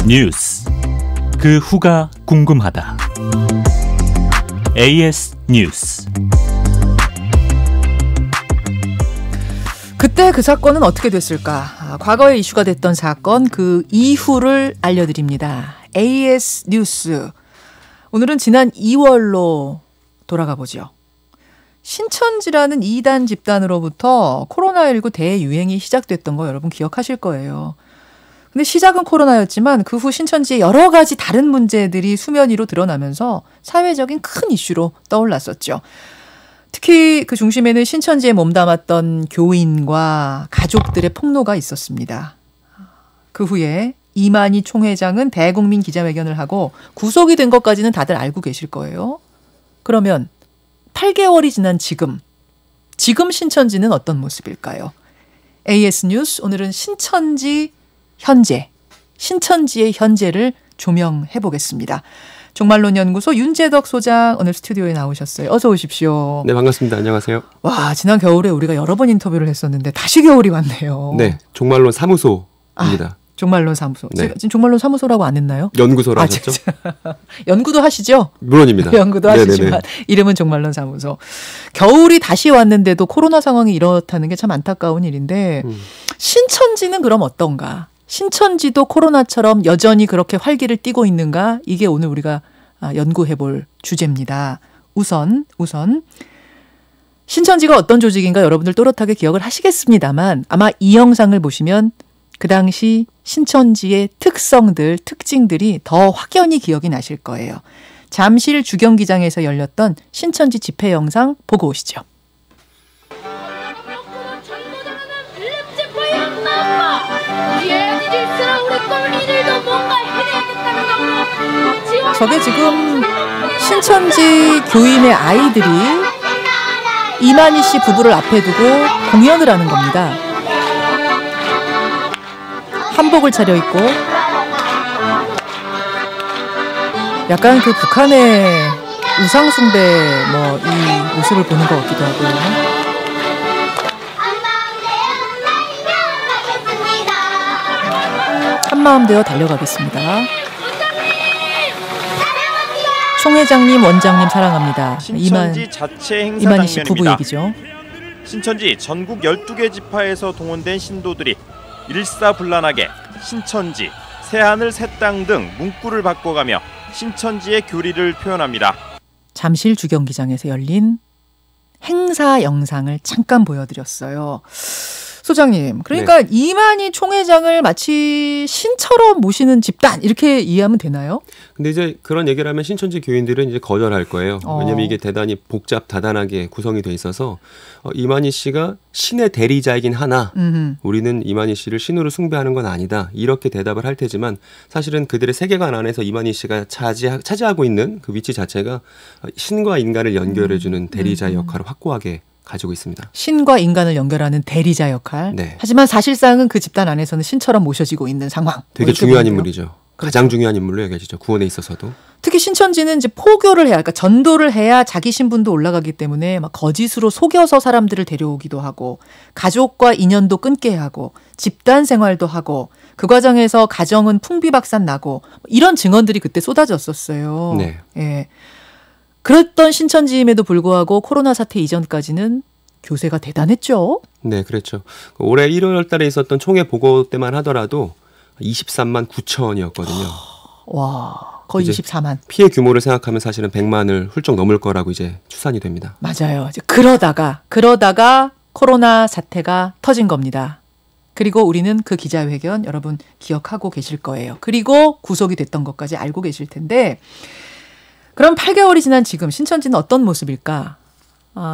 뉴스. 그 후가 궁금하다. AS 뉴스. 그때 그 사건은 어떻게 됐을까? 과거에 이슈가 됐던 사건 그 이후를 알려드립니다. AS 뉴스. 오늘은 지난 2월로 돌아가 보죠. 신천지라는 2단 집단으로부터 코로나19 대유행이 시작됐던 거 여러분 기억하실 거예요. 근데 시작은 코로나였지만 그 후 신천지의 여러 가지 다른 문제들이 수면 위로 드러나면서 사회적인 큰 이슈로 떠올랐었죠. 특히 그 중심에는 신천지에 몸담았던 교인과 가족들의 폭로가 있었습니다. 그 후에 이만희 총회장은 대국민 기자회견을 하고 구속이 된 것까지는 다들 알고 계실 거예요. 그러면 8개월이 지난 지금 신천지는 어떤 모습일까요? AS 뉴스 오늘은 신천지의 현재를 조명해 보겠습니다. 종말론 연구소 윤재덕 소장 오늘 스튜디오에 나오셨어요. 어서 오십시오. 네, 반갑습니다. 안녕하세요. 와, 지난 겨울에 우리가 여러 번 인터뷰를 했었는데 다시 겨울이 왔네요. 네, 종말론 사무소입니다. 종말론 사무소. 네. 지금 종말론 사무소라고 안 했나요? 연구소로 하셨죠? 연구도 하시죠? 물론입니다. 연구도 하시지만 이름은 종말론 사무소. 겨울이 다시 왔는데도 코로나 상황이 이렇다는 게 참 안타까운 일인데 신천지는 그럼 어떤가? 신천지도 코로나처럼 여전히 그렇게 활기를 띠고 있는가? 이게 오늘 우리가 연구해 볼 주제입니다. 우선 신천지가 어떤 조직인가 여러분들 또렷하게 기억을 하시겠습니다만 아마 이 영상을 보시면 그 당시 신천지의 특징들이 더 확연히 기억이 나실 거예요. 잠실 주경기장에서 열렸던 신천지 집회 영상 보고 오시죠. 저게 지금 신천지 교인의 아이들이 이만희 씨 부부를 앞에 두고 공연을 하는 겁니다. 한복을 차려입고 약간 그 북한의 우상숭배 이 모습을 보는 것 같기도 하고요. 한마음 되어 달려가겠습니다. 총회장님, 원장님 사랑합니다. 신천지 자체 행사 이만희 씨 부부 장면입니다. 얘기죠. 신천지 전국 12개 지파에서 동원된 신도들이 일사불란하게 신천지, 새하늘 새땅 등 문구를 바꿔가며 신천지의 교리를 표현합니다. 잠실 주경기장에서 열린 행사 영상을 잠깐 보여드렸어요. 소장님, 그러니까 네. 이만희 총회장을 마치 신처럼 모시는 집단 이렇게 이해하면 되나요? 근데 이제 그런 얘기를 하면 신천지 교인들은 이제 거절할 거예요. 왜냐하면 이게 대단히 다단하게 구성이 돼 있어서 이만희 씨가 신의 대리자이긴 하나 우리는 이만희 씨를 신으로 숭배하는 건 아니다. 이렇게 대답을 할 테지만 사실은 그들의 세계관 안에서 이만희 씨가 차지하고 있는 그 위치 자체가 신과 인간을 연결해주는 대리자의 역할을 확고하게 가지고 있습니다. 신과 인간을 연결하는 대리자 역할. 네. 하지만 사실상은 그 집단 안에서는 신처럼 모셔지고 있는 상황. 되게 중요한 인물이죠. 그렇죠. 가장 중요한 인물로 여겨지죠. 구원에 있어서도. 특히 신천지는 이제 포교를 해야, 그러니까 전도를 해야 자기 신분도 올라가기 때문에 막 거짓으로 속여서 사람들을 데려오기도 하고 가족과 인연도 끊게 하고 집단 생활도 하고 그 과정에서 가정은 풍비박산 나고 이런 증언들이 그때 쏟아졌었어요. 네. 예. 그랬던 신천지임에도 불구하고 코로나 사태 이전까지는 교세가 대단했죠. 네, 그렇죠. 올해 1월 달에 있었던 총회 보고 때만 하더라도 23만 9천이었거든요. 와, 거의 24만. 피해 규모를 생각하면 사실은 100만을 훌쩍 넘을 거라고 이제 추산이 됩니다. 맞아요. 이제 그러다가 코로나 사태가 터진 겁니다. 그리고 우리는 그 기자회견 여러분 기억하고 계실 거예요. 그리고 구속이 됐던 것까지 알고 계실 텐데 그럼 8개월이 지난 지금 신천지는 어떤 모습일까?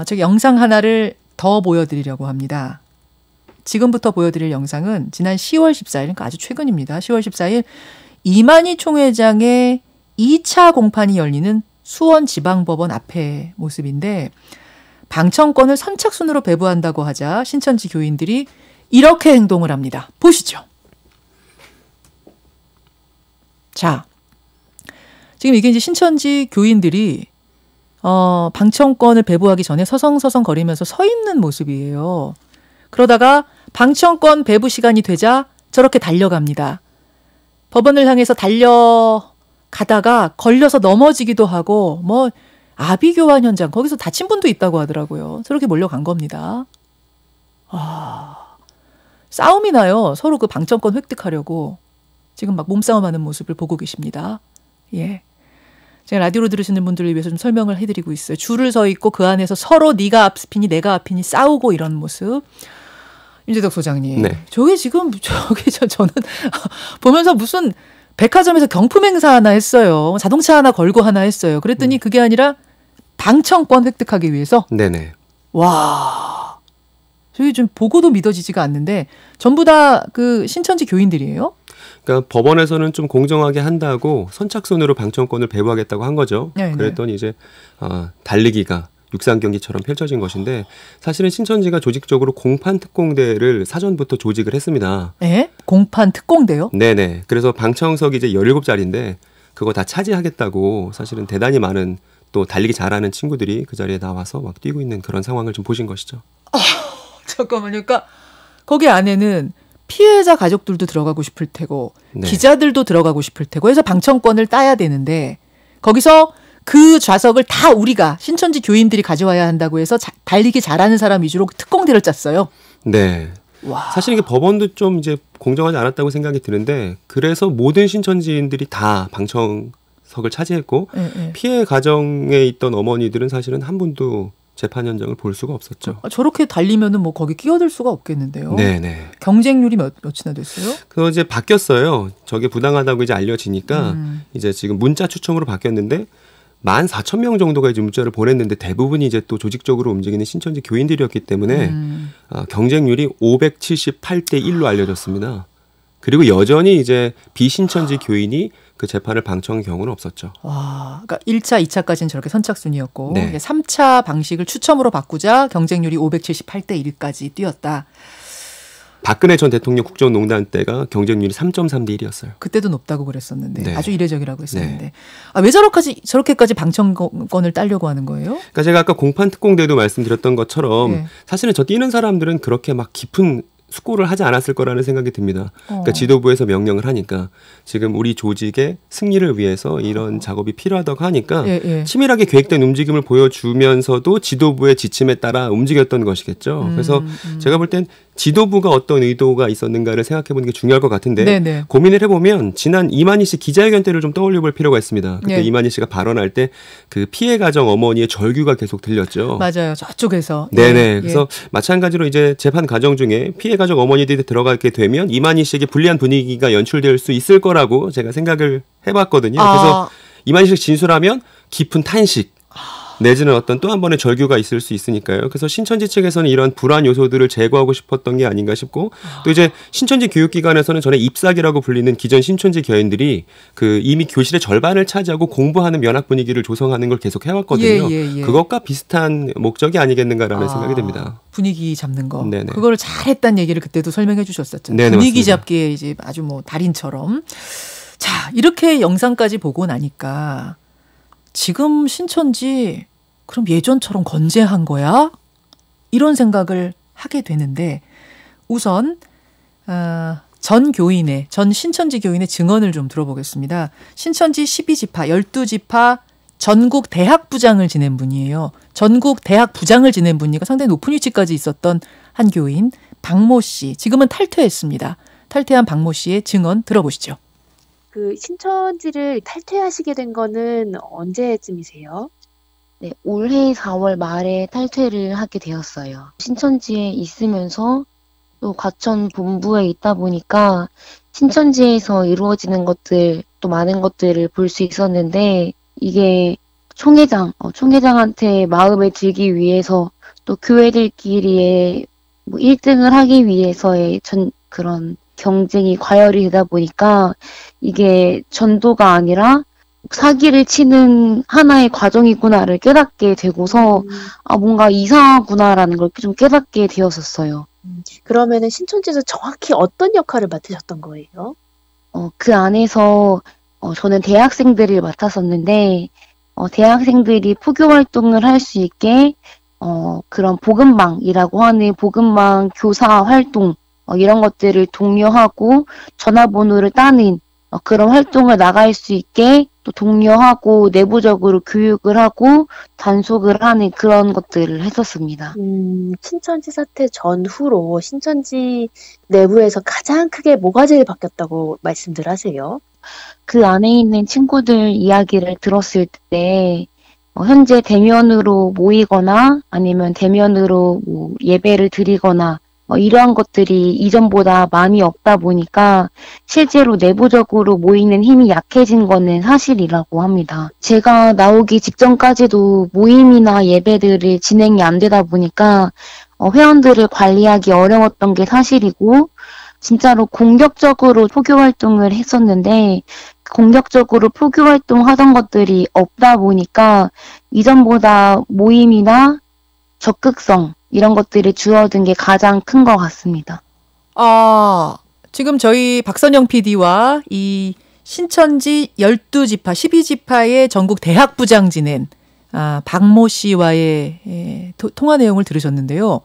저기 영상 하나를 더 보여드리려고 합니다. 지금부터 보여드릴 영상은 지난 10월 14일, 그러니까 아주 최근입니다. 10월 14일 이만희 총회장의 2차 공판이 열리는 수원지방법원 앞의 모습인데 방청권을 선착순으로 배부한다고 하자 신천지 교인들이 이렇게 행동을 합니다. 보시죠. 자, 지금 이게 이제 신천지 교인들이 방청권을 배부하기 전에 서성서성거리면서 서 있는 모습이에요. 그러다가 방청권 배부 시간이 되자 저렇게 달려갑니다. 법원을 향해서 달려가다가 걸려서 넘어지기도 하고 뭐 아비교환 현장 거기서 다친 분도 있다고 하더라고요. 저렇게 몰려간 겁니다. 싸움이 나요. 서로 그 방청권 획득하려고 지금 막 몸싸움하는 모습을 보고 계십니다. 예. 제가 라디오로 들으시는 분들을 위해서 좀 설명을 해드리고 있어요. 줄을 서 있고 그 안에서 서로 네가 앞이니 내가 앞이니 싸우고 이런 모습. 윤재덕 소장님. 네. 저게 지금 저는 보면서 무슨 백화점에서 경품 행사 하나 했어요. 자동차 하나 걸고 하나 했어요. 그랬더니 그게 아니라 방청권 획득하기 위해서. 네네. 와. 저희 좀 보고도 믿어지지가 않는데 전부 다 그 신천지 교인들이에요? 그러니까 법원에서는 좀 공정하게 한다고 선착순으로 방청권을 배부하겠다고 한 거죠. 네네. 그랬더니 이제 달리기가 육상 경기처럼 펼쳐진 것인데 사실은 신천지가 조직적으로 공판 특공대를 사전부터 조직을 했습니다. 네? 공판 특공대요? 네네. 그래서 방청석이 이제 17자리인데 그거 다 차지하겠다고 사실은 대단히 많은 또 달리기 잘하는 친구들이 그 자리에 나와서 막 뛰고 있는 그런 상황을 좀 보신 것이죠. 잠깐만요. 그러니까 거기 안에는 피해자 가족들도 들어가고 싶을 테고 네. 기자들도 들어가고 싶을 테고 해서 방청권을 따야 되는데 거기서 그 좌석을 다 우리가 신천지 교인들이 가져와야 한다고 해서 달리기 잘하는 사람 위주로 특공대를 짰어요. 네. 와. 사실 이게 법원도 좀 이제 공정하지 않았다고 생각이 드는데 그래서 모든 신천지인들이 다 방청석을 차지했고 네. 피해 가정에 있던 어머니들은 사실은 한 분도 재판 현장을 볼 수가 없었죠. 저렇게 달리면은 뭐 거기 끼어들 수가 없겠는데요. 네네. 경쟁률이 몇이나 됐어요? 그거 이제 바뀌었어요. 저게 부당하다고 이제 알려지니까 이제 지금 문자 추첨으로 바뀌었는데 14,000명 정도가 이제 문자를 보냈는데 대부분이 이제 또 조직적으로 움직이는 신천지 교인들이었기 때문에 경쟁률이 578대 1로 알려졌습니다. 그리고 여전히 이제 비신천지 교인이 그 재판을 방청한 경우는 없었죠. 와, 그러니까 1차, 2차까지는 저렇게 선착순이었고 네. 이제 3차 방식을 추첨으로 바꾸자 경쟁률이 578대 1까지 뛰었다. 박근혜 전 대통령 국정농단 때가 경쟁률이 3.3대 1이었어요. 그때도 높다고 그랬었는데 네. 아주 이례적이라고 했었는데 왜 저렇게까지 방청권을 따려고 하는 거예요? 그러니까 제가 아까 공판 특공대도 말씀드렸던 것처럼 네. 사실은 저 뛰는 사람들은 그렇게 막 깊은 숙고를 하지 않았을 거라는 생각이 듭니다. 그러니까 지도부에서 명령을 하니까 지금 우리 조직의 승리를 위해서 이런 작업이 필요하다고 하니까 치밀하게 계획된 움직임을 보여주면서도 지도부의 지침에 따라 움직였던 것이겠죠. 그래서 제가 볼 땐 지도부가 어떤 의도가 있었는가를 생각해 보는 게 중요할 것 같은데 네네. 고민을 해보면 지난 이만희 씨 기자회견 때를 좀 떠올려 볼 필요가 있습니다. 그때 네. 이만희 씨가 발언할 때 그 피해 가정 어머니의 절규가 계속 들렸죠. 맞아요. 저쪽에서. 네네. 그래서 마찬가지로 이제 재판 과정 중에 피해 가족 어머니들이 들어가게 되면 이만희 씨에게 불리한 분위기가 연출될 수 있을 거라고 제가 생각을 해봤거든요. 그래서 이만희 씨가 진술하면 깊은 탄식 내지는 어떤 또 한 번의 절규가 있을 수 있으니까요. 그래서 신천지 측에서는 이런 불안 요소들을 제거하고 싶었던 게 아닌가 싶고 또 이제 신천지 교육기관에서는 전에 입사기라고 불리는 기존 신천지 교인들이 그 이미 교실의 절반을 차지하고 공부하는 면학 분위기를 조성하는 걸 계속 해왔거든요. 그것과 비슷한 목적이 아니겠는가라는 생각이 듭니다. 분위기 잡는 거. 네네. 그걸 잘했다는 얘기를 그때도 설명해 주셨었잖아요. 네네, 분위기 맞습니다. 잡기에 이제 아주 뭐 달인처럼. 자, 이렇게 영상까지 보고 나니까 지금 신천지 그럼 예전처럼 건재한 거야? 이런 생각을 하게 되는데 우선 전 신천지 교인의 증언을 좀 들어보겠습니다. 신천지 12지파, 12지파 전국 대학 부장을 지낸 분이에요. 전국 대학 부장을 지낸 분이니까 상당히 높은 위치까지 있었던 한 교인 박모 씨. 지금은 탈퇴했습니다. 탈퇴한 박모 씨의 증언 들어보시죠. 그 신천지를 탈퇴하시게 된 거는 언제쯤이세요? 네, 올해 4월 말에 탈퇴를 하게 되었어요. 신천지에 있으면서 또 과천 본부에 있다 보니까 신천지에서 이루어지는 것들, 또 많은 것들을 볼 수 있었는데 이게 총회장한테 마음에 들기 위해서 또 교회들끼리의 뭐 1등을 하기 위해서의 그런 경쟁이 과열이 되다 보니까 이게 전도가 아니라 사기를 치는 하나의 과정이구나를 깨닫게 되고서 뭔가 이상하구나라는 걸 좀 깨닫게 되었었어요. 그러면은 신천지에서 정확히 어떤 역할을 맡으셨던 거예요? 그 안에서 저는 대학생들을 맡았었는데 대학생들이 포교 활동을 할 수 있게 그런 보금방이라고 하는 보금방 교사 활동 이런 것들을 독려하고 전화번호를 따는 그런 활동을 나갈 수 있게 또 독려하고 내부적으로 교육을 하고 단속을 하는 그런 것들을 했었습니다. 신천지 사태 전후로 신천지 내부에서 가장 크게 뭐가 제일 바뀌었다고 말씀들 하세요? 그 안에 있는 친구들 이야기를 들었을 때 현재 대면으로 모이거나 아니면 대면으로 뭐 예배를 드리거나 이러한 것들이 이전보다 많이 없다 보니까 실제로 내부적으로 모이는 힘이 약해진 거는 사실이라고 합니다. 제가 나오기 직전까지도 모임이나 예배들이 진행이 안 되다 보니까 회원들을 관리하기 어려웠던 게 사실이고 진짜로 공격적으로 포교 활동을 했었는데 공격적으로 포교 활동하던 것들이 없다 보니까 이전보다 모임이나 적극성 이런 것들이 줄어든 게 가장 큰 것 같습니다. 지금 저희 박선영 PD와 이 신천지 12지파, 12지파의 전국 대학부장 지낸 박모 씨와의 통화 내용을 들으셨는데요.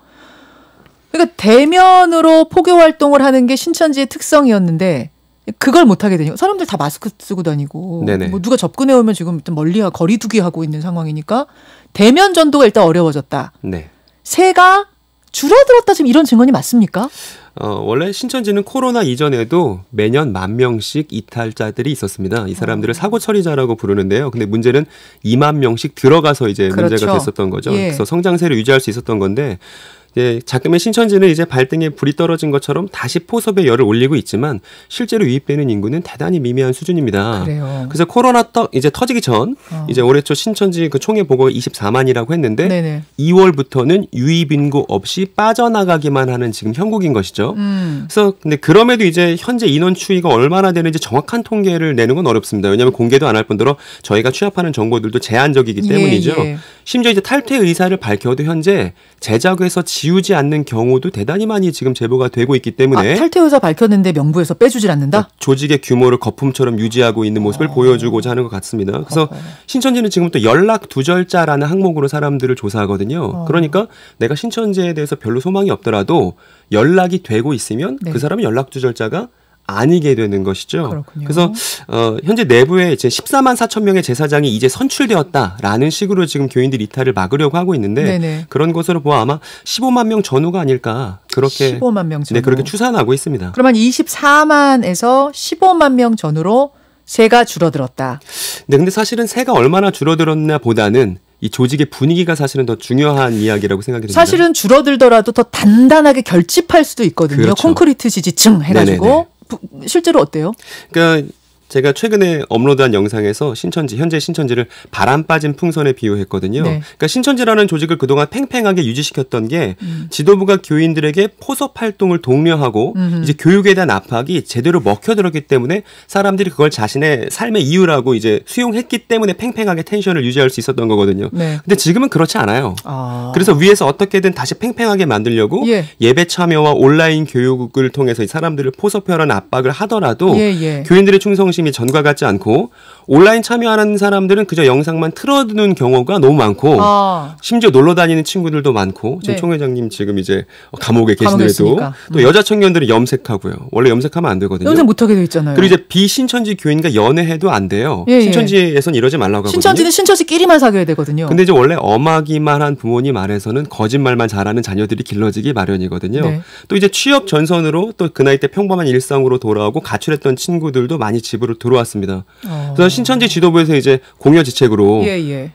그러니까 대면으로 포교 활동을 하는 게 신천지의 특성이었는데 그걸 못하게 되니까 사람들 다 마스크 쓰고 다니고 뭐 누가 접근해 오면 지금 멀리 거리두기 하고 있는 상황이니까 대면 전도가 일단 어려워졌다. 네. 새가 줄어들었다 지금 이런 증언이 맞습니까? 원래 신천지는 코로나 이전에도 매년 10,000명씩 이탈자들이 있었습니다. 이 사람들을 사고 처리자라고 부르는데요. 근데 문제는 20,000명씩 들어가서 이제 문제가 됐었던 거죠. 예. 그래서 성장세를 유지할 수 있었던 건데 자금의 신천지는 이제 발등에 불이 떨어진 것처럼 다시 포섭의 열을 올리고 있지만 실제로 유입되는 인구는 대단히 미미한 수준입니다. 그래요. 그래서 코로나 이제 터지기 전 이제 올해 초 신천지 그 총회 보고가 24만이라고 했는데 네네. 2월부터는 유입 인구 없이 빠져나가기만 하는 지금 형국인 것이죠. 그래서 근데 그럼에도 이제 현재 인원 추이가 얼마나 되는지 정확한 통계를 내는 건 어렵습니다. 왜냐하면 공개도 안 할 뿐더러 저희가 취합하는 정보들도 제한적이기 때문이죠. 예. 심지어 이제 탈퇴 의사를 밝혀도 현재 제자구에서 지우지 않는 경우도 대단히 많이 지금 제보가 되고 있기 때문에 탈퇴 의사 밝혔는데 명부에서 빼주질 않는다? 조직의 규모를 거품처럼 유지하고 있는 모습을 보여주고자 하는 것 같습니다. 그래서 신천지는 지금부터 연락 두절자라는 항목으로 사람들을 조사하거든요. 그러니까 내가 신천지에 대해서 별로 소망이 없더라도 연락이 되고 있으면 그 사람은 연락 두절자가 아니게 되는 것이죠. 그렇군요. 그래서 현재 내부에 이제 14만 4천 명의 제사장이 이제 선출되었다라는 식으로 지금 교인들 이탈을 막으려고 하고 있는데 네네. 그런 것으로 보아 아마 15만 명 전후가 아닐까 그렇게 15만 명 전후. 네, 그렇게 추산하고 있습니다. 그러면 24만에서 15만 명 전후로 새가 줄어들었다. 네, 근데 사실은 새가 얼마나 줄어들었나 보다는 이 조직의 분위기가 사실은 더 중요한 이야기라고 생각이 듭니다. 사실은 줄어들더라도 더 단단하게 결집할 수도 있거든요. 그렇죠. 콘크리트 지지층 해가지고. 네네네. 실제로 어때요? 그러니까 제가 최근에 업로드한 영상에서 현재 신천지를 바람 빠진 풍선에 비유했거든요. 네. 그러니까 신천지라는 조직을 그동안 팽팽하게 유지시켰던 게 지도부가 교인들에게 포섭 활동을 독려하고 이제 교육에 대한 압박이 제대로 먹혀들었기 때문에 사람들이 그걸 자신의 삶의 이유라고 이제 수용했기 때문에 팽팽하게 텐션을 유지할 수 있었던 거거든요. 네. 근데 지금은 그렇지 않아요. 그래서 위에서 어떻게든 다시 팽팽하게 만들려고 예배 참여와 온라인 교육을 통해서 이 사람들을 포섭하라는 압박을 하더라도 교인들의 충성심이 전과 같지 않고 온라인 참여하는 사람들은 그저 영상만 틀어두는 경우가 너무 많고 심지어 놀러 다니는 친구들도 많고 지금 총회장님 지금 이제 감옥에 계시는데도 또 여자 청년들은 염색하고요. 원래 염색하면 안 되거든요. 염색 못하게 돼 있잖아요. 그리고 이제 비신천지 교인과 연애해도 안 돼요. 신천지에선 이러지 말라고 하거든요. 신천지는 신천지끼리만 사귀어야 되거든요. 근데 이제 원래 엄하기만 한 부모님 아래서는 거짓말만 잘하는 자녀들이 길러지기 마련이거든요. 네. 또 이제 취업 전선으로 또 그 나이 때 평범한 일상으로 돌아오고 가출했던 친구들도 많이 집으로 들어왔습니다. 그래서 신천지 지도부에서 이제 공여지책으로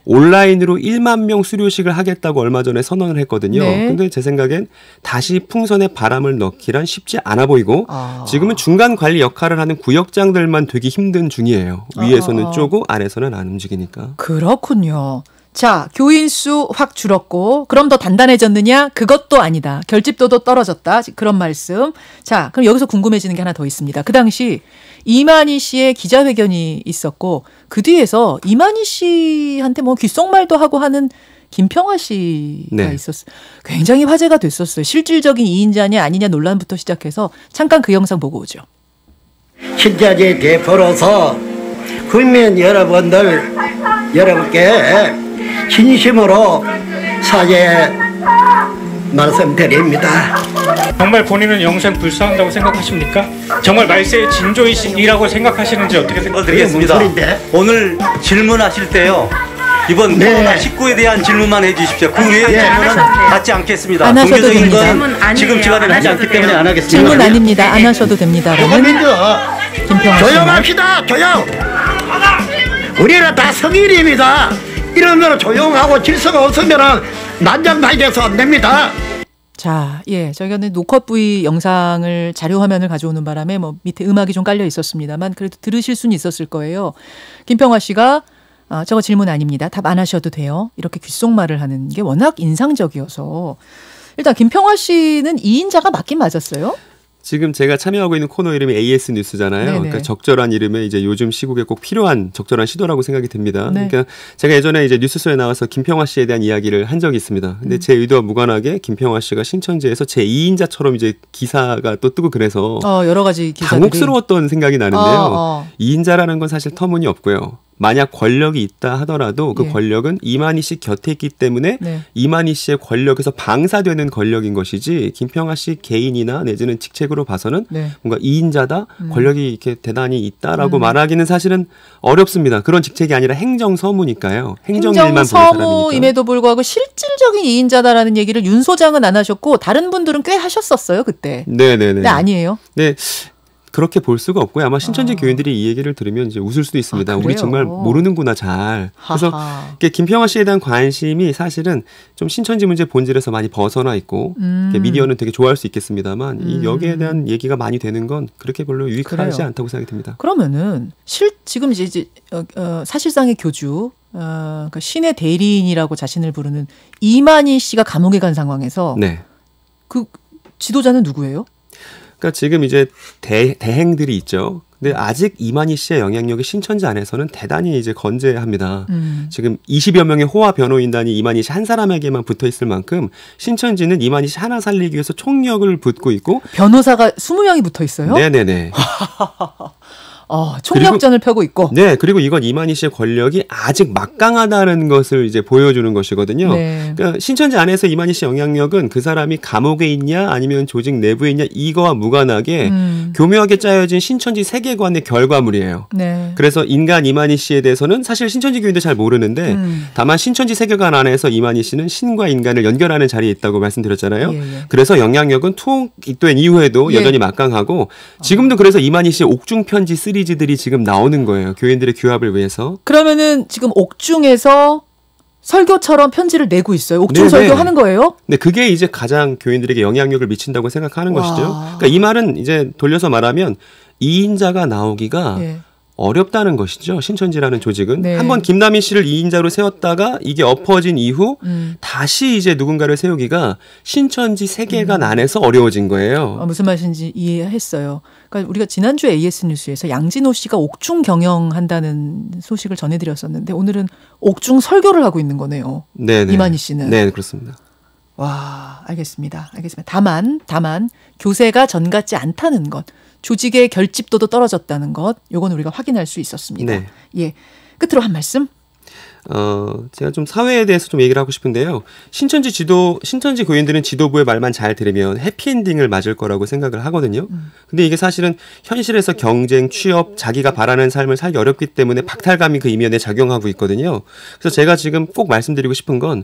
온라인으로 1만 명 수료식을 하겠다고 얼마 전에 선언을 했거든요. 근데 제 생각엔 다시 풍선에 바람을 넣기란 쉽지 않아 보이고 지금은 중간 관리 역할을 하는 구역장들만 되기 힘든 중이에요. 위에서는 쪼고 아래서는 안 움직이니까. 그렇군요. 자, 교인 수 확 줄었고 그럼 더 단단해졌느냐? 그것도 아니다. 결집도도 떨어졌다. 그런 말씀. 자, 그럼 여기서 궁금해지는 게 하나 더 있습니다. 그 당시 이만희 씨의 기자회견이 있었고 그 뒤에서 이만희 씨한테 뭐 귓속말도 하고 하는 김평화 씨가 있었어요. 굉장히 화제가 됐었어요. 실질적인 이인자냐 아니냐 논란부터 시작해서 잠깐 그 영상 보고 오죠. 신천지 대표로서 국민 여러분들 여러분께 진심으로 사죄 말씀드립니다. 정말 본인은 영생 불사한다고 생각하십니까? 정말 말세의 진조이시라고 생각하시는지 어떻게 생각드리겠습니다. 오늘 질문하실 때요. 이번 코로나19에 대한 질문만 해주십시오. 그 외의 질문은 받지 않겠습니다. 안 하셔도 종교적인 됩니다. 건 지금 시간에 하지 않기 때문에 안 하겠습니다. 질문 아닙니다. 안 하셔도 됩니다라는 김평화 씨. 조용합시다. 조용. 우리는 다 성인입니다. 이러면 조용하고 질서가 없으면 난장판돼서 안 됩니다. 자, 예, 저희가 녹화 부위 영상을 자료 화면을 가져오는 바람에 뭐 밑에 음악이 좀 깔려 있었습니다만 그래도 들으실 수는 있었을 거예요. 김평화 씨가 저거 질문 아닙니다. 답 안 하셔도 돼요. 이렇게 귓속말을 하는 게 워낙 인상적이어서 일단 김평화 씨는 2인자가 맞긴 맞았어요? 지금 제가 참여하고 있는 코너 이름이 AS 뉴스잖아요. 그러니까 적절한 이름에 이제 요즘 시국에 꼭 필요한 적절한 시도라고 생각이 듭니다. 네. 그러니까 제가 예전에 이제 뉴스쇼에 나와서 김평화 씨에 대한 이야기를 한 적이 있습니다. 근데 제 의도와 무관하게 김평화 씨가 신천지에서 제 2인자처럼 이제 기사가 또 뜨고 그래서 여러 가지 기사들이 당혹스러웠던 생각이 나는데요. 2인자라는 건 사실 터무니없고요. 만약 권력이 있다 하더라도 그 권력은 이만희 씨 곁에 있기 때문에 이만희 씨의 권력에서 방사되는 권력인 것이지 김평화 씨 개인이나 내지는 직책으로 봐서는 뭔가 2인자다 권력이 이렇게 대단히 있다라고 말하기는 사실은 어렵습니다. 그런 직책이 아니라 행정서무니까요. 행정일만 보는 사람이니까. 행정서무임에도 불구하고 실질적인 2인자다라는 얘기를 윤 소장은 안 하셨고 다른 분들은 꽤 하셨었어요 그때. 네네네. 근데 아니에요? 네. 그렇게 볼 수가 없고요. 아마 신천지 교인들이 이 얘기를 들으면 이제 웃을 수도 있습니다. 우리 정말 모르는구나 잘. 그래서 김평화 씨에 대한 관심이 사실은 좀 신천지 문제 본질에서 많이 벗어나 있고 미디어는 되게 좋아할 수 있겠습니다만 이 여기에 대한 얘기가 많이 되는 건 그렇게 별로 유익하지 않다고 생각이 듭니다. 그러면은 지금 이제 사실상의 교주 그러니까 신의 대리인이라고 자신을 부르는 이만희 씨가 감옥에 간 상황에서 그 지도자는 누구예요? 그러니까 지금 이제 대행들이 있죠. 근데 아직 이만희 씨의 영향력이 신천지 안에서는 대단히 이제 건재합니다. 지금 20여 명의 호화 변호인단이 이만희 씨 한 사람에게만 붙어 있을 만큼 신천지는 이만희 씨 하나 살리기 위해서 총력을 붓고 있고 변호사가 20명이 붙어 있어요? 네네네. 총력전을 펴고 있고. 네, 그리고 이건 이만희 씨의 권력이 아직 막강하다는 것을 이제 보여주는 것이거든요. 그러니까 신천지 안에서 이만희 씨 영향력은 그 사람이 감옥에 있냐 아니면 조직 내부에 있냐 이거와 무관하게 교묘하게 짜여진 신천지 세계관의 결과물이에요. 그래서 인간 이만희 씨에 대해서는 사실 신천지 교인도 잘 모르는데 다만 신천지 세계관 안에서 이만희 씨는 신과 인간을 연결하는 자리에 있다고 말씀드렸잖아요. 그래서 영향력은 투옥된 이후에도 여전히 막강하고 지금도 그래서 이만희 씨의 옥중 편지 시리즈들이 지금 나오는 거예요. 교인들의 규합을 위해서. 그러면은 지금 옥중에서 설교처럼 편지를 내고 있어요. 옥중 설교 하는 거예요? 네, 그게 이제 가장 교인들에게 영향력을 미친다고 생각하는 것이죠. 그러니까 이 말은 이제 돌려서 말하면 2인자가 나오기가 어렵다는 것이죠. 신천지라는 조직은. 한번 김남희 씨를 2인자로 세웠다가 이게 엎어진 이후 다시 이제 누군가를 세우기가 신천지 세계관 안에서 어려워진 거예요. 무슨 말인지 이해했어요. 그러니까 우리가 지난주 AS 뉴스에서 양진호 씨가 옥중 경영한다는 소식을 전해드렸었는데 오늘은 옥중 설교를 하고 있는 거네요. 네네. 이만희 씨는. 네, 그렇습니다. 와, 알겠습니다. 다만 교세가 전 같지 않다는 것. 조직의 결집도도 떨어졌다는 것, 요건 우리가 확인할 수 있었습니다. 예, 끝으로 한 말씀. 제가 좀 사회에 대해서 좀 얘기를 하고 싶은데요. 신천지 교인들은 지도부의 말만 잘 들으면 해피엔딩을 맞을 거라고 생각을 하거든요. 근데 이게 사실은 현실에서 경쟁, 취업, 자기가 바라는 삶을 살기 어렵기 때문에 박탈감이 그 이면에 작용하고 있거든요. 그래서 제가 지금 꼭 말씀드리고 싶은 건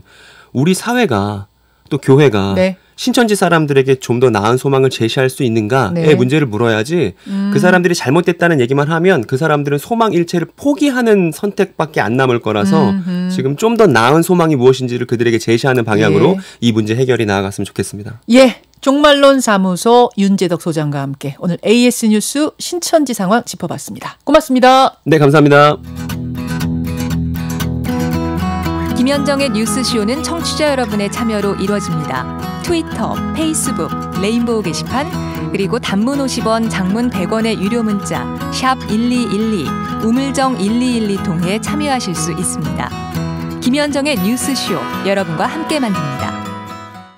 우리 사회가 또 교회가 신천지 사람들에게 좀 더 나은 소망을 제시할 수 있는가의 문제를 물어야지 그 사람들이 잘못됐다는 얘기만 하면 그 사람들은 소망 일체를 포기하는 선택밖에 안 남을 거라서 지금 좀 더 나은 소망이 무엇인지를 그들에게 제시하는 방향으로 이 문제 해결이 나아갔으면 좋겠습니다. 예, 종말론 사무소 윤재덕 소장과 함께 오늘 AS 뉴스 신천지 상황 짚어봤습니다. 고맙습니다. 네, 감사합니다. 김현정의 뉴스쇼는 청취자 여러분의 참여로 이루어집니다. 트위터, 페이스북, 레인보우 게시판, 그리고 단문 50원, 장문 100원의 유료 문자 샵 1212, 우물정 1212 통해 참여하실 수 있습니다. 김현정의 뉴스쇼, 여러분과 함께 만듭니다.